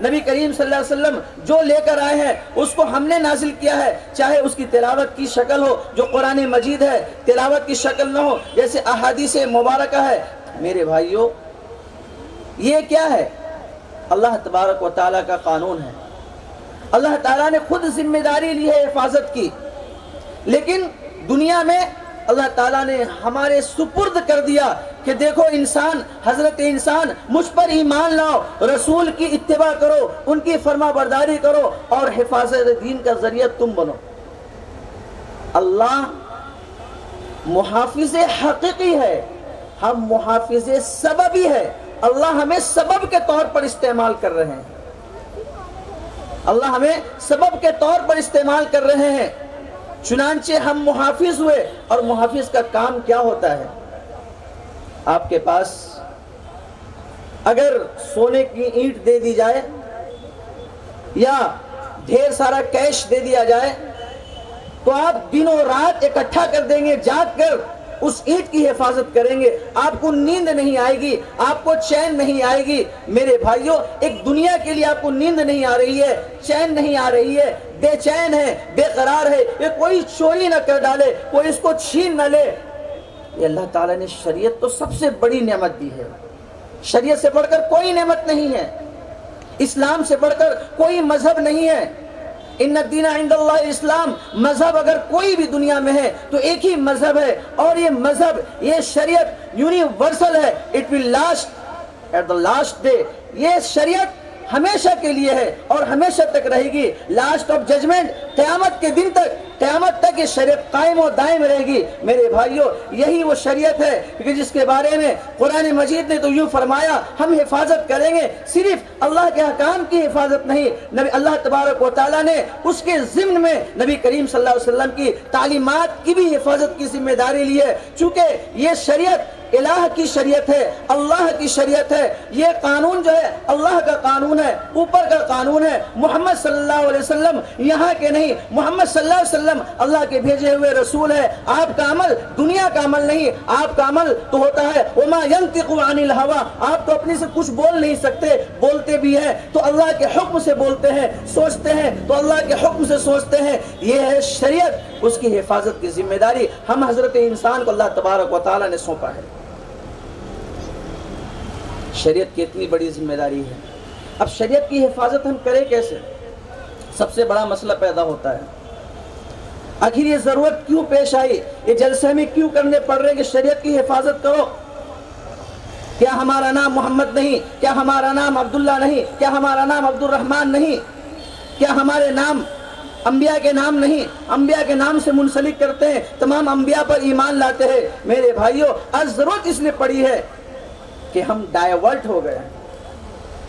نبی کریم صلی اللہ علیہ وسلم جو لے کر آئے ہیں اس کو ہم نے نازل کیا ہے، چاہے اس کی تلاوت کی شکل ہو جو قرآن مجید ہے، تلاوت کی شکل نہ ہو جیسے احادیث مبارکہ ہے۔ میرے بھائیوں، یہ کیا ہے؟ اللہ تبارک و تعالیٰ کا قانون ہے۔ اللہ تعالیٰ نے خود ذمہ داری لی ہے حفاظت کی، لیکن دنیا میں اللہ تعالیٰ نے ہمارے سپرد کر دیا کہ دیکھو انسان، حضرت انسان، مجھ پر ایمان لاؤ، رسول کی اتباع کرو، ان کی فرما برداری کرو اور حفاظت دین کا ذریعہ تم بنو۔ اللہ محافظ حقیقی ہے، ہم محافظ سببی ہے۔ اللہ ہمیں سبب کے طور پر استعمال کر رہے ہیں، اللہ ہمیں سبب کے طور پر استعمال کر رہے ہیں، چنانچہ ہم محافظ ہوئے۔ اور محافظ کا کام کیا ہوتا ہے؟ آپ کے پاس اگر سونے کی اینٹ دے دی جائے یا ڈھیر سارا کیش دے دیا جائے تو آپ دنوں رات اکٹھا کر دیں گے، جاگ کر اس اینٹ کی حفاظت کریں گے، آپ کو نیند نہیں آئے گی، آپ کو چین نہیں آئے گی۔ میرے بھائیوں، ایک دنیا کے لیے آپ کو نیند نہیں آ رہی ہے، چین نہیں آ رہی ہے، بے چین ہے، بے قرار ہے، یہ کوئی چوری نہ کر ڈالے، کوئی اس کو چھین نہ لے۔ یہ اللہ تعالیٰ نے شریعت تو سب سے بڑی نعمت دی ہے، شریعت سے بڑھ کر کوئی نعمت نہیں ہے، اسلام سے بڑھ کر کوئی مذہب نہیں ہے۔ ان الدین عند اللہ اسلام، مذہب اگر کوئی بھی دنیا میں ہے تو ایک ہی مذہب ہے، اور یہ مذہب، یہ شریعت یونیورسل ہے۔ It will last at the last day, یہ شریعت ہمیشہ کے لیے ہے اور ہمیشہ تک رہے گی۔ لاسٹ آف ججمنٹ، قیامت کے دن تک، قیامت تک یہ شریعت قائم و دائم رہے گی۔ میرے بھائیوں، یہی وہ شریعت ہے کہ جس کے بارے میں قرآن مجید نے تو یوں فرمایا، ہم حفاظت کریں گے۔ صرف اللہ کے احکام کی حفاظت نہیں، نبی اللہ تبارک و تعالیٰ نے اس کے ضمن میں نبی کریم صلی اللہ علیہ وسلم کی تعلیمات کی بھی حفاظت کی ذمہ داری لی ہے، چونکہ یہ شریعت الہ کی شریعت ہے، اللہ کی شریعت ہے۔ یہ قانون جو ہے اللہ کا قانون ہے، اوپر کا قانون ہے۔ محمد صلی اللہ علیہ وسلم یہاں کے نہیں، محمد صلی اللہ علیہ وسلم اللہ کے بھیجے ہوئے رسول ہے۔ آپ کا عمل دنیا کا عمل نہیں، آپ کا عمل تو ہوتا ہے وما ينطق عن الهوى، آپ تو اپنے سے کچھ بول نہیں سکتے، بولتے بھی ہیں تو اللہ کے حکم سے بولتے ہیں، سوچتے ہیں تو اللہ کے حکم سے سوچتے ہیں۔ یہ ہے شریعت، اس کی حفاظت کی ذمہ داری ہم حضرت انسان کو اللہ تبارک و تعالیٰ نے سونپا ہے۔ شریعت کی اتنی بڑی ذمہ داری ہے، اب شریعت کی حفاظت ہم کریں کیسے؟ سب سے بڑا مسئلہ پیدا ہوتا ہے، آخر یہ ضرورت کیوں پیش آئی، یہ جلسے میں کیوں کرنے پڑ رہے کہ شریعت کی حفاظت کرو؟ کیا ہمارا نام محمد نہیں؟ کیا ہمارا نام عبداللہ نہیں؟ کیا ہمارا نام عبد الرحمن نہیں؟ کیا ہمارے نام انبیاء کے نام نہیں؟ انبیاء کے نام سے منسلک کرتے ہیں، تمام انبیاء پر ایمان لاتے ہیں۔ میرے بھائیوں، آج ضرورت اس لیے پڑی ہے کہ ہم ڈائیورٹ ہو گئے ہیں۔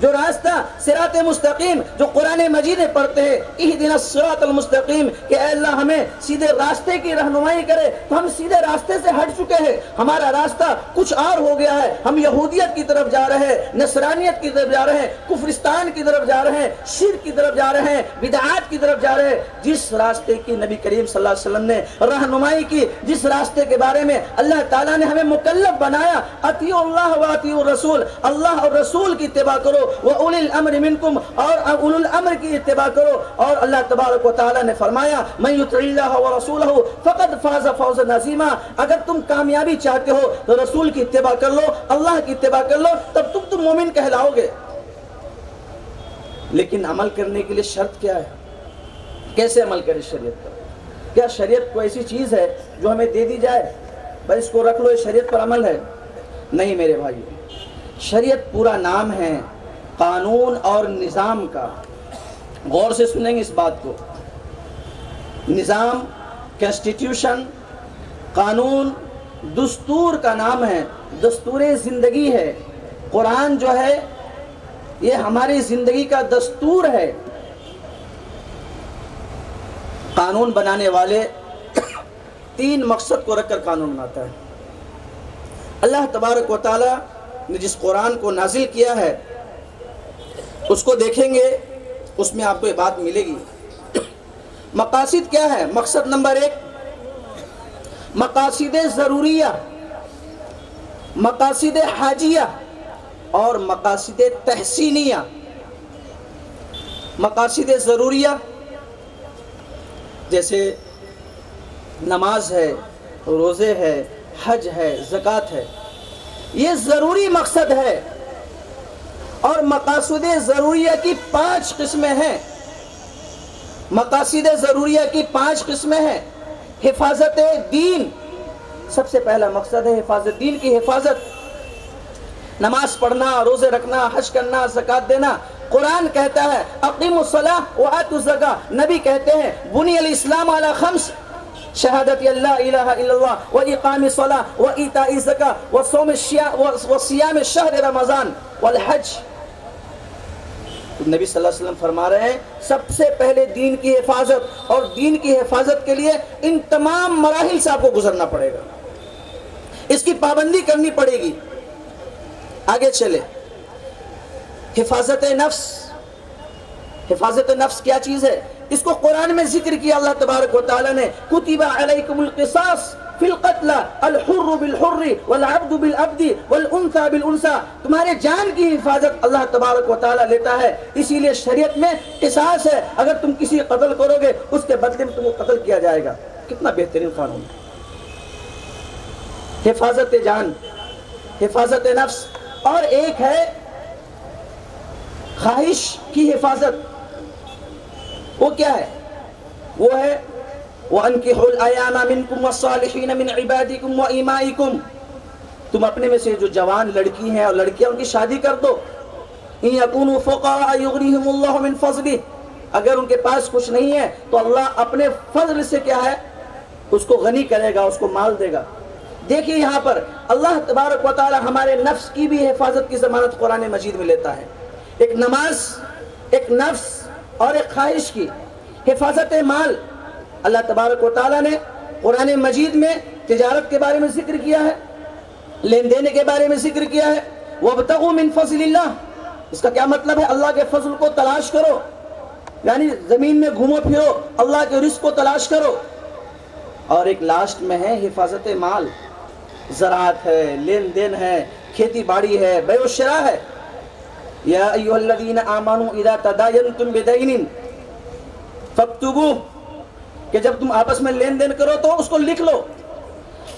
جو راستہ صراط مستقیم جو قرآن مجید میں پڑھتے ہیں، اہدنا الصراط المستقیم، کہ اے اللہ ہمیں سیدھے راستے کی رہنمائی کرے، تو ہم سیدھے راستے سے ہٹ چکے ہیں، ہمارا راستہ کچھ اور ہو گیا ہے۔ ہم یہودیت کی طرف جا رہے ہیں، نصرانیت کی طرف جا رہے ہیں، کفرستان کی طرف جا رہے ہیں، شرک کی طرف جا رہے ہیں، بدعات کی طرف جا رہے ہیں۔ جس راستے کی نبی کریم صلی اللہ علیہ وسلم نے رہنمائی کی، جس راستے کے بارے میں اللہ تعالیٰ نے ہمیں مکلف بنایا، اطیعوا اللہ و اطیعوا الرسول، اللہ اور رسول کی اتباع کرو، وَأُولِي الْأَمْرِ مِنْكُمْ، اور اولو الامر کی اتباع کرو۔ اور اللہ تبارک و تعالیٰ نے فرمایا مَن يُطِعِ اللَّهَ وَرَسُولَهُ فَقَدْ فَازَ فَوْزًا عَظِيمًا، اگر تم کامیابی چاہتے ہو تو رسول کی اتباع کر لو، اللہ کی اتباع کر لو، تب تم مومن کہلاؤ گے۔ لیکن عمل کرنے کے لیے شرط کیا ہے؟ کیسے عمل کرے شریعت پر؟ کیا شریعت کو ایسی چیز ہے جو ہمیں دے دی جائے بس اس کو رکھ لو، یہ شریعت پر عمل ہے؟ نہیں میرے بھائیو، شریعت پورا نام ہے قانون اور نظام کا۔ غور سے سنیں گے اس بات کو، نظام، کنسٹیٹیوشن، قانون، دستور کا نام ہے، دستور زندگی ہے۔ قرآن جو ہے یہ ہماری زندگی کا دستور ہے۔ قانون بنانے والے تین مقصد کو رکھ کر قانون بناتا ہے۔ اللہ تبارک و تعالیٰ نے جس قرآن کو نازل کیا ہے اس کو دیکھیں گے، اس میں آپ کو یہ بات ملے گی۔ مقاصد کیا ہے؟ مقصد نمبر 1 مقاصد ضروریہ، مقاصد حاجیہ اور مقاصد تحسینیہ۔ مقاصد ضروریہ جیسے نماز ہے، روزے ہے، حج ہے، زکوٰۃ ہے، یہ ضروری مقصد ہے. اور مقاصد ضروریہ کی 5 قسمیں ہیں. مقاصد ضروریہ کی 5 قسمیں ہیں. حفاظت دین سب سے پہلا مقصد ہے، حفاظت دین کی حفاظت. نماز پڑھنا، روزے رکھنا، حج کرنا، زکوٰۃ دینا. قرآن کہتا ہے اقیموا الصلاۃ وآتوا الزکاۃ. نبی کہتے ہیں بنی الاسلام علی 5: شہادت اللہ الہ الا اللہ واقام الصلاۃ وایتاء الزکاۃ وصیام شہر رمضان والحج. نبی صلی اللہ علیہ وسلم فرما رہے ہیں سب سے پہلے دین کی حفاظت، اور دین کی حفاظت کے لیے ان تمام مراحل سے آپ کو گزرنا پڑے گا، اس کی پابندی کرنی پڑے گی. آگے چلے. حفاظت نفس. حفاظت نفس کیا چیز ہے؟ اس کو قرآن میں ذکر کیا اللہ تبارک و تعالیٰ نے. کتب علیکم القصاص فی القتل الحر بالحر والعبد بالعبد والانثى بالانثى. تمہارے جان کی حفاظت اللہ تبارک و تعالیٰ لیتا ہے، اسی لیے شریعت میں قصاص ہے. اگر تم کسی قتل کرو گے اس کے بدلے میں تم کو قتل کیا جائے گا. کتنا بہترین قانون ہے. حفاظت جان، حفاظت نفس. اور ایک ہے خواہش کی حفاظت. وہ کیا ہے؟ وہ ہے وَأَنْكِحُوا الْأَيَامَ مِنْكُمْ وَالصَّالِحِينَ مِنْ عِبَادِكُمْ وَإِمَائِكُمْ. تم اپنے میں سے جو جوان لڑکی ہیں اور لڑکیاں ان کی شادی کر دو. إِن يَكُونُوا فُقَرَاءَ يُغْنِيهِمُ اللَّهُ مِنْ فَضْلِهِ. اگر ان کے پاس کچھ نہیں ہے تو اللہ اپنے فضل سے کیا ہے اس کو غنی کرے گا، اس کو مال دے گا. دیکھیے یہاں پر اللہ تبارک و تعالی ہمارے نفس کی بھی حفاظت کی ضمانت قرآن مجید میں لیتا ہے. ایک نماز، ایک نفس اور ایک خواہش کی حفاظت مال. اللہ تبارک و تعالیٰ نے قرآن مجید میں تجارت کے بارے میں ذکر کیا ہے، لین دین کے بارے میں ذکر کیا ہے. وَابْتَغُوا مِن فَضْلِ اللَّهِ. اس کا کیا مطلب ہے؟ اللہ کے فضل کو تلاش کرو، یعنی زمین میں گھومو پھرو، اللہ کے رزق کو تلاش کرو. اور ایک لاسٹ میں ہے حفاظت مال. زراعت ہے، لین دین ہے، کھیتی باڑی ہے، بیع و شراء ہے. یا ایھا الذین آمنوا اذا تداینتم بدین فاکتبوہ. کہ جب تم آپس میں لین دین کرو تو اس کو لکھ لو.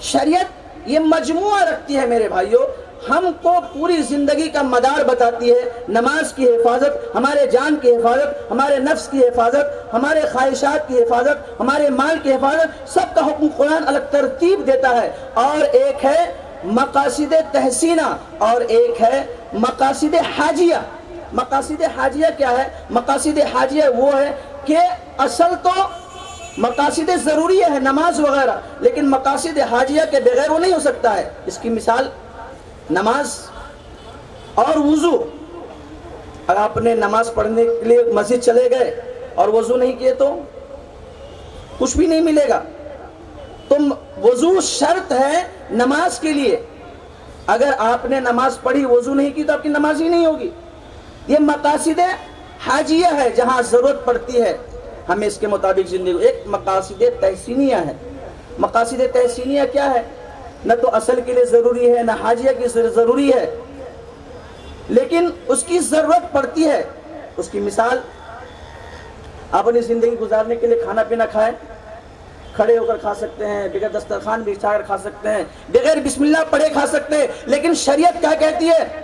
شریعت یہ مجموعہ رکھتی ہے میرے بھائیوں، ہم کو پوری زندگی کا مدار بتاتی ہے. نماز کی حفاظت، ہمارے جان کی حفاظت، ہمارے نفس کی حفاظت، ہمارے خواہشات کی حفاظت، ہمارے مال کی حفاظت، سب کا حکم قرآن الگ ترتیب دیتا ہے. اور ایک ہے مقاصد تحسینہ اور ایک ہے مقاصد حاجیہ. مقاصد حاجیہ کیا ہے؟ مقاصد حاجیہ وہ ہے کہ اصل تو مقاصد ضروریہ ہے نماز وغیرہ، لیکن مقاصد حاجیہ کے بغیر وہ نہیں ہو سکتا ہے. اس کی مثال نماز اور وضو. اگر آپ نے نماز پڑھنے کے لیے مسجد چلے گئے اور وضو نہیں کیے تو کچھ بھی نہیں ملے گا. تو وضو شرط ہے نماز کے لیے. اگر آپ نے نماز پڑھی وضو نہیں کی تو آپ کی نماز ہی نہیں ہوگی. یہ مقاصد حاجیہ ہے جہاں ضرورت پڑتی ہے ہمیں اس کے مطابق زندگی. ایک مقاصد تحسینیہ ہے. مقاصد تحسینیہ کیا ہے؟ نہ تو اصل کے لیے ضروری ہے، نہ حاجیہ کی ضروری ہے، لیکن اس کی ضرورت پڑتی ہے. اس کی مثال آپ اپنی زندگی گزارنے کے لیے کھانا پینا کھائیں، کھڑے ہو کر کھا سکتے ہیں، بغیر دسترخوان بچھا کر کھا سکتے ہیں، بغیر بسم اللہ پڑھے کھا سکتے ہیں. لیکن شریعت کیا کہتی ہے؟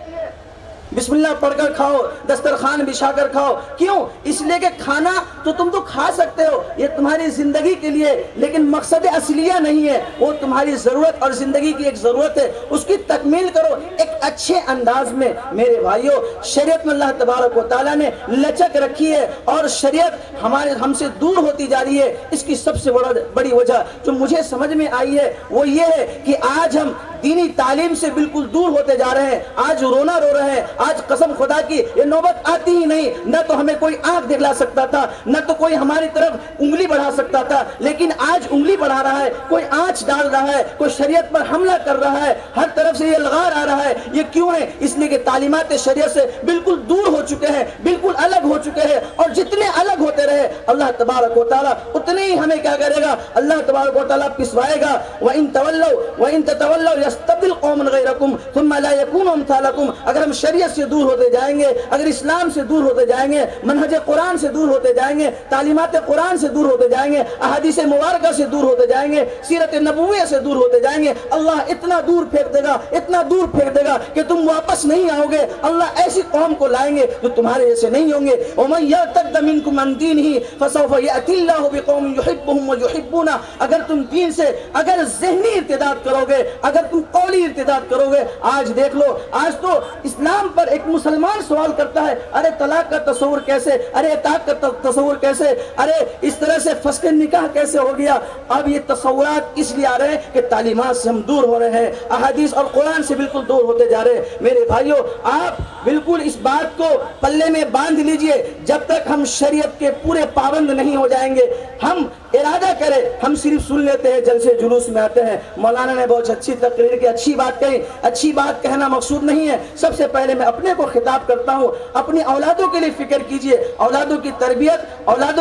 بسم اللہ پڑھ کر کھاؤ، دسترخوان بچھا کر کھاؤ. کیوں؟ اس لیے کہ کھانا تو تم تو کھا سکتے ہو، یہ تمہاری زندگی کے لیے، لیکن مقصد اصلیہ نہیں ہے. وہ تمہاری ضرورت اور زندگی کی ایک ضرورت ہے، اس کی تکمیل کرو ایک اچھے انداز میں. میرے بھائیوں، شریعت میں اللہ تبارک و تعالیٰ نے لچک رکھی ہے اور شریعت ہم سے دور ہوتی جا رہی ہے. اس کی سب سے بڑی وجہ جو مجھے سمجھ میں آئی ہے وہ یہ ہے کہ آج ہم دینی تعلیم سے بالکل دور ہوتے جا رہے ہیں. آج رونا رو رہے ہیں. آج قسم خدا کی یہ نوبت آتی ہی نہیں. نہ تو ہمیں کوئی آنکھ دکھلا سکتا تھا، نہ تو کوئی ہماری طرف انگلی بڑھا سکتا تھا، لیکن آج انگلی بڑھا رہا ہے، کوئی آنچ ڈال رہا ہے، کوئی شریعت پر حملہ کر رہا ہے. ہر طرف سے یہ الغار آ رہا ہے. یہ کیوں ہے؟ اس لیے کہ تعلیمات شریعت سے بالکل دور ہو چکے ہیں، بالکل الگ ہو چکے ہیں. اور جتنے الگ ہوتے رہے اللہ تبارک و تعالیٰ اتنے ہی ہمیں کیا کرے گا؟ اللہ تبارک و تعالیٰ پسوائے گا. وَإِن تَوَلَّوْا وَإِن تَتَوَلَّوْا استبدل قوما غیرکم ثم لا یکونوا امثالکم. اگر ہم شریعت سے دور ہوتے جائیں گے، اگر اسلام سے دور ہوتے جائیں گے، منہج قرآن سے دور ہوتے جائیں گے، تعلیمات قرآن سے دور ہوتے جائیں گے، احادیث مبارکہ سے دور ہوتے جائیں گے، سیرت نبویہ سے دور ہوتے جائیں گے، اللہ اتنا دور پھینک دے گا، اتنا دور پھینک دے گا کہ تم واپس نہیں آؤ گے. اللہ ایسی قوم کو لائیں گے جو تمہارے جیسے نہیں ہوں گے. ومن یرتد منکم عن دینہ فسوف یأتی اللہ بقوم یحبهم ویحبونہ. اگر تم دین سے اگر ذہنی ارتداد کرو گے، اگر تم قولی ارتداد کرو گے، آج دیکھ لو، آج تو اسلام پر ایک مسلمان سوال کرتا ہے، ارے طلاق کا تصور کیسے، ارے اطاعت کا تصور کیسے، ارے اس طرح سے فسخ نکاح کیسے ہو گیا. اب یہ تصورات اس لیے آ رہے ہیں کہ تعلیمات سے ہم دور ہو رہے ہیں، احادیث اور قرآن سے بالکل دور ہوتے جا رہے ہیں. میرے بھائیوں، آپ بالکل اس بات کو پلے میں باندھ لیجئے، جب تک ہم شریعت کے پورے پابند نہیں ہو جائیں گے. ہم ارادہ کریں، ہم صرف سن لیتے ہیں، جلسے جلوس میں آتے ہیں. مولانا نے بہت اچھی تقریر کی، اچھی بات کہی. اچھی بات کہنا مقصود نہیں ہے. سب سے پہلے میں اپنے کو خطاب کرتا ہوں، اپنی اولادوں کے لیے فکر کیجئے. اولادوں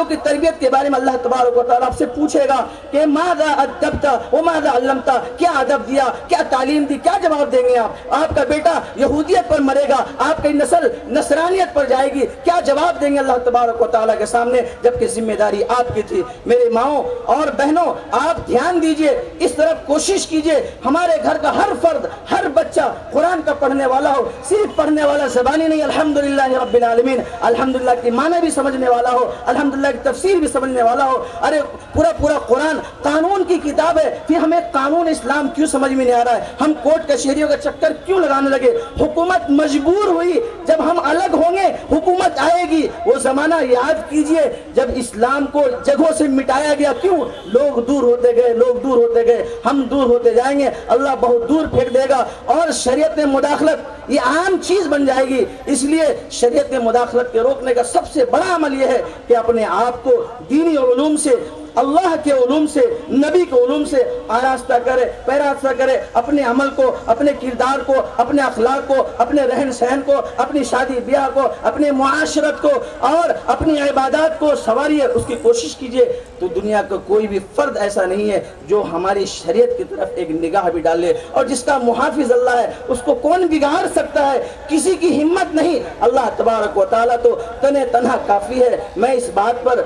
کی تربیت کے بارے میں اللہ تبارک و تعالیٰ آپ سے پوچھے گا کہ ماذا ادبت وماذا علمت، کیا ادب دیا، کیا تعلیم دی، کیا جواب دیں گے آپ؟ آپ کا بیٹا یہودیت پر مرے گا، آپ کی نسل نصرانیت پر جائے گی، کیا جواب دیں گے اللہ تبارک و تعالیٰ کے سامنے، جبکہ ذمہ داری آپ کی تھی. میرے ماؤں اور بہنوں، آپ دھیان دیجئے، اس طرف کوشش کیجئے ہمارے گھر کا ہر فرد، ہر بچہ قرآن کا پڑھنے والا ہو. صرف پڑھنے والا زبانی نہیں، الحمدللہ رب العالمین، الحمدللہ کی معنی بھی سمجھنے والا ہو، الحمدللہ کی تفسیر بھی سمجھنے والا ہو. ارے پورا قرآن قانون کی کتاب ہے، پھر ہمیں قانون اسلام کیوں سمجھ میں نہیں آ رہا ہے؟ ہم کورٹ کچہریوں کا چکر کیوں لگانے لگے؟ حکومت مجبور ہوئی، جب ہم الگ ہوں گے حکومت آئے گی. وہ زمانہ یاد کیجئے جب اسلام کو جگہوں سے مٹایا گیا. کیوں؟ لوگ دور ہوتے گئے، ہم دور ہوتے جائیں گے، اللہ بہت دور پھینک دے گا اور شریعت میں مداخلت یہ عام چیز بن جائے گی. اس لیے شریعت میں مداخلت کے روکنے کا سب سے بڑا عمل یہ ہے کہ اپنے آپ کو دینی علوم سے، اللہ کے علوم سے، نبی کے علوم سے آراستہ کرے، پیراستہ کرے. اپنے عمل کو، اپنے کردار کو، اپنے اخلاق کو، اپنے رہن سہن کو، اپنی شادی بیاہ کو، اپنے معاشرت کو اور اپنی عبادات کو سنواریے، اس کی کوشش کیجئے. تو دنیا کا کوئی بھی فرد ایسا نہیں ہے جو ہماری شریعت کی طرف ایک نگاہ بھی ڈالے، اور جس کا محافظ اللہ ہے اس کو کون بگاڑ سکتا ہے؟ کسی کی ہمت نہیں. اللہ تبارک و تعالیٰ تو تنہا کافی ہے. میں اس بات پر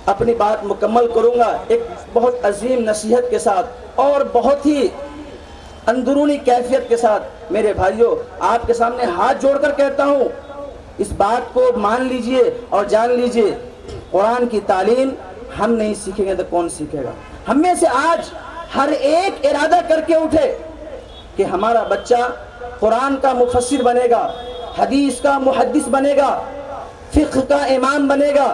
اپنی بات مکمل کروں گا ایک بہت عظیم نصیحت کے ساتھ اور بہت ہی اندرونی کیفیت کے ساتھ. میرے بھائیوں، آپ کے سامنے ہاتھ جوڑ کر کہتا ہوں، اس بات کو مان لیجئے اور جان لیجئے، قرآن کی تعلیم ہم نہیں سیکھیں گے تو کون سیکھے گا؟ ہم میں سے آج ہر ایک ارادہ کر کے اٹھے کہ ہمارا بچہ قرآن کا مفسر بنے گا، حدیث کا محدث بنے گا، فقہ کا امام بنے گا.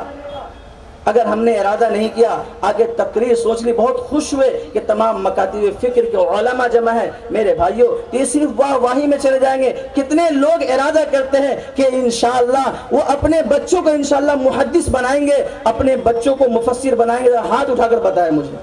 اگر ہم نے ارادہ نہیں کیا، آگے تقریر سوچ لی، بہت خوش ہوئے کہ تمام مکاتب فکر کے علماء جمع ہیں. میرے بھائیوں، یہ صرف واہی میں چلے جائیں گے. کتنے لوگ ارادہ کرتے ہیں کہ انشاءاللہ وہ اپنے بچوں کو انشاءاللہ محدث بنائیں گے، اپنے بچوں کو مفسر بنائیں گے؟ ہاتھ اٹھا کر بتائیں مجھے.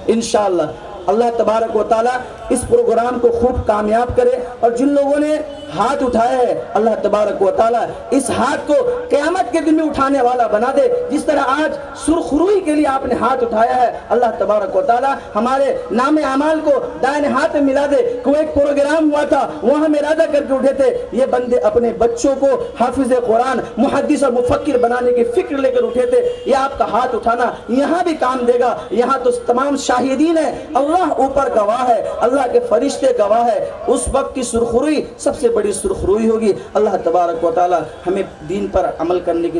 انشاءاللہ اللہ تبارک و تعالیٰ اس پروگرام کو خوب کامیاب کرے. اور جن لوگوں نے ہاتھ اٹھایا ہے، اللہ تبارک و تعالیٰ اس ہاتھ کو قیامت کے دن میں اٹھانے والا بنا دے. جس طرح آج سرخروئی کے لیے آپ نے ہاتھ اٹھایا ہے، اللہ تبارک و تعالیٰ ہمارے نام اعمال کو دائیں ہاتھ میں ملا دے. کوئی ایک پروگرام ہوا تھا، وہاں ہم ارادہ کر کے اٹھے تھے، یہ بندے اپنے بچوں کو حافظ قرآن، محدث اور مفکر بنانے کی فکر لے کر اٹھے تھے. یہ آپ کا ہاتھ اٹھانا یہاں بھی کام دے گا. یہاں تو تمام شاہدین ہیں، اللہ اوپر گواہ ہے، اللہ کے فرشتے گواہ ہے. اس وقت کی سرخروئی سب سے بڑی سرخروئی ہوگی. اللہ تبارک و تعالی ہمیں دین پر عمل کرنے کی